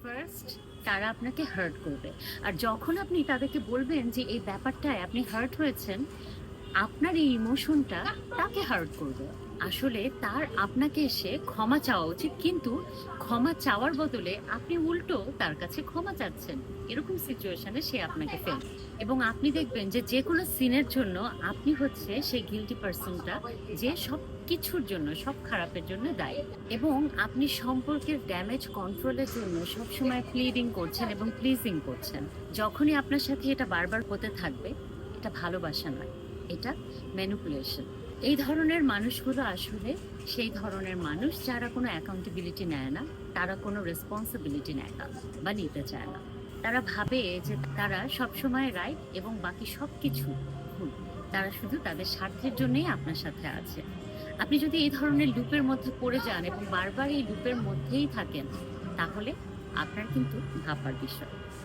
First তারা আপনাকে heart করবে। আর যখন আপনি তাদেরকে বলবেন যে এই ব্যাপারটায় আপনি হার্ট হয়েছেন, আপনার এই ইমোশনটা তাকে হার্ট করবে। আসলে তার আপনাকে এসে ক্ষমা চাওয়া উচিত, কিন্তু ক্ষমা চাওয়ার বদলে আপনি উল্টো তার কাছে ক্ষমা চাচ্ছেন। এরকম সিচুয়েশনে সে আপনাকে ফেলবে এবং আপনি দেখবেন যে যেকোনো সিনের জন্য আপনি হচ্ছে সেই গিল্টি পারসনটা, যে সবকিছুর জন্য, সব খারাপের জন্য দায়ী। এবং আপনি সম্পর্কের ড্যামেজ কন্ট্রোলের জন্য সবসময় প্লিডিং করছেন এবং প্লিজিং করছেন। যখনই আপনার সাথে এটা বারবার হতে থাকবে, এটা ভালোবাসা নয়, এটা ম্যানিপুলেশন। এই ধরনের মানুষগুলো আসলে সেই ধরনের মানুষ যারা কোনো অ্যাকাউন্টেবিলিটি নেয় না, তারা কোনো রেসপন্সিবিলিটি নেয় না বা নিতে চায় না। তারা ভাবে যে তারা সবসময় রাইট এবং বাকি সবকিছু ভুল। তারা শুধু তাদের স্বার্থের জন্যই আপনার সাথে আছে। আপনি যদি এই ধরনের লুপের মধ্যে পড়ে যান এবং বারবার এই লুপের মধ্যেই থাকেন, তাহলে আপনার কিন্তু ভাবার বিষয়।